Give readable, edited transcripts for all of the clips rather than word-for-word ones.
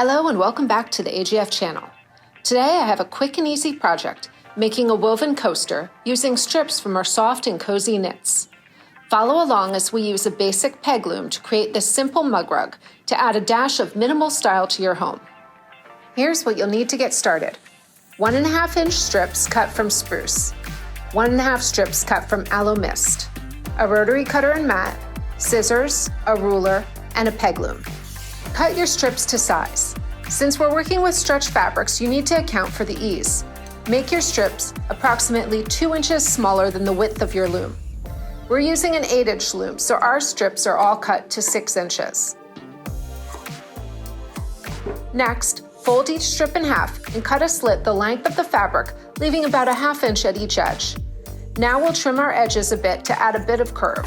Hello and welcome back to the AGF channel. Today I have a quick and easy project, making a woven coaster using strips from our soft and cozy knits. Follow along as we use a basic peg loom to create this simple mug rug to add a dash of minimal style to your home. Here's what you'll need to get started. 1.5 inch strips cut from spruce, 1.5 strips cut from aloe mist, a rotary cutter and mat, scissors, a ruler, and a peg loom. Cut your strips to size. Since we're working with stretch fabrics, you need to account for the ease. Make your strips approximately 2 inches smaller than the width of your loom. We're using an 8-inch loom, so our strips are all cut to 6 inches. Next, fold each strip in half and cut a slit the length of the fabric, leaving about a 1/2 inch at each edge. Now we'll trim our edges a bit to add a bit of curve.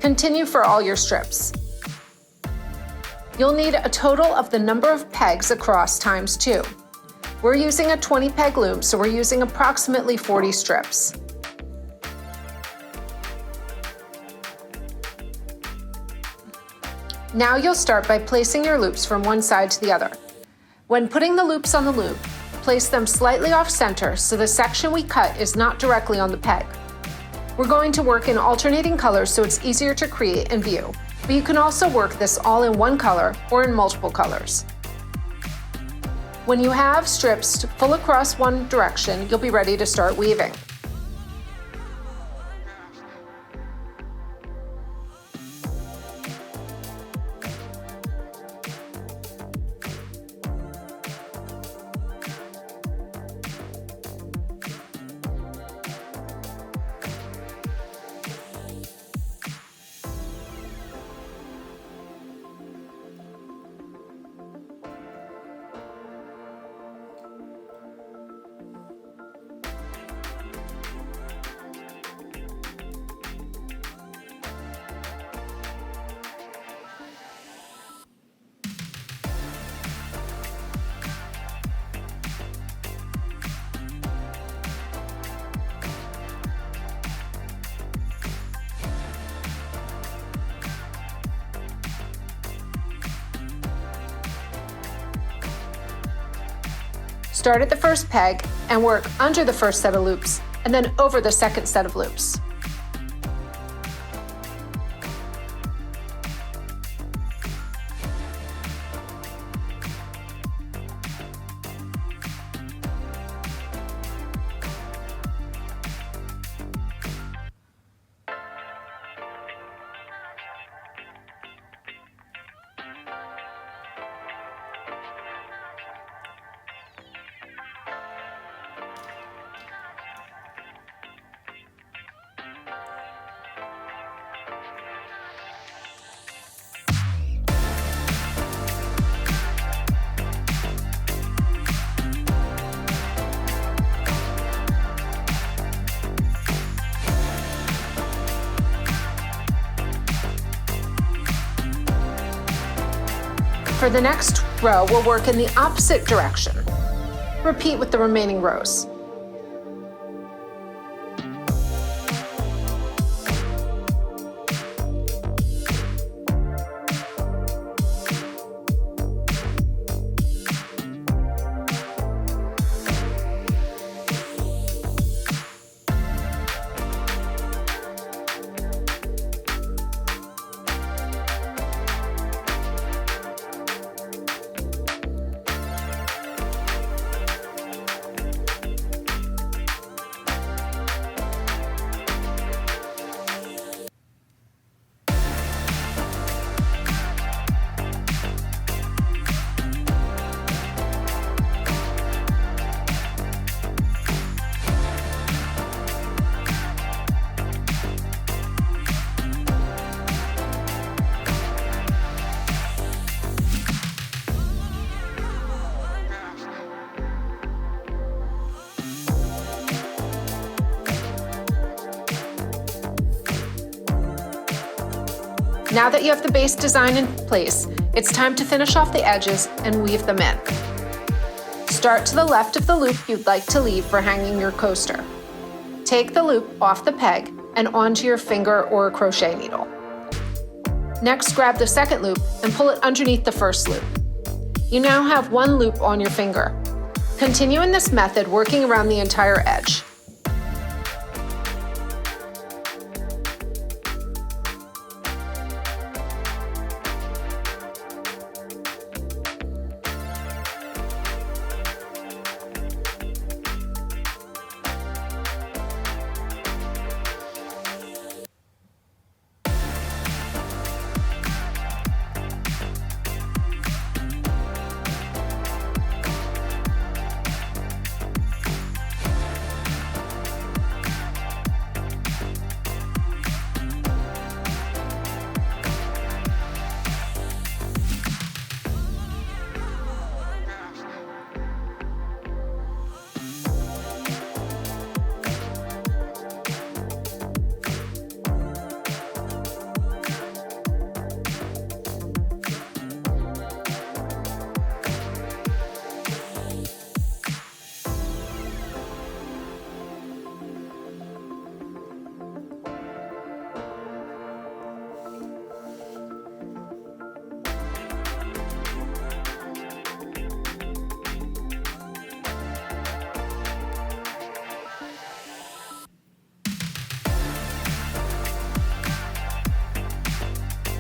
Continue for all your strips. You'll need a total of the number of pegs across times 2. We're using a 20 peg loom, so we're using approximately 40 strips. Now you'll start by placing your loops from one side to the other. When putting the loops on the loom, place them slightly off center so the section we cut is not directly on the peg. We're going to work in alternating colors so it's easier to create and view. But you can also work this all in one color or in multiple colors. When you have strips full across one direction, you'll be ready to start weaving. Start at the first peg and work under the first set of loops and then over the second set of loops. For the next row, we'll work in the opposite direction. Repeat with the remaining rows. Now that you have the base design in place, it's time to finish off the edges and weave them in. Start to the left of the loop you'd like to leave for hanging your coaster. Take the loop off the peg and onto your finger or a crochet needle. Next, grab the second loop and pull it underneath the first loop. You now have one loop on your finger. Continue in this method, working around the entire edge.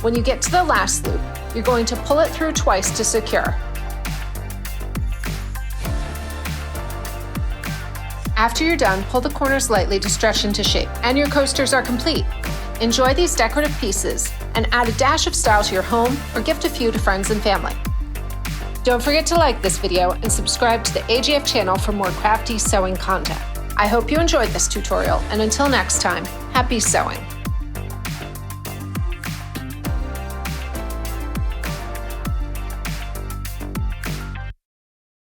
When you get to the last loop, you're going to pull it through twice to secure. After you're done, pull the corners lightly to stretch into shape, and your coasters are complete. Enjoy these decorative pieces and add a dash of style to your home or gift a few to friends and family. Don't forget to like this video and subscribe to the AGF channel for more crafty sewing content. I hope you enjoyed this tutorial, and until next time, happy sewing!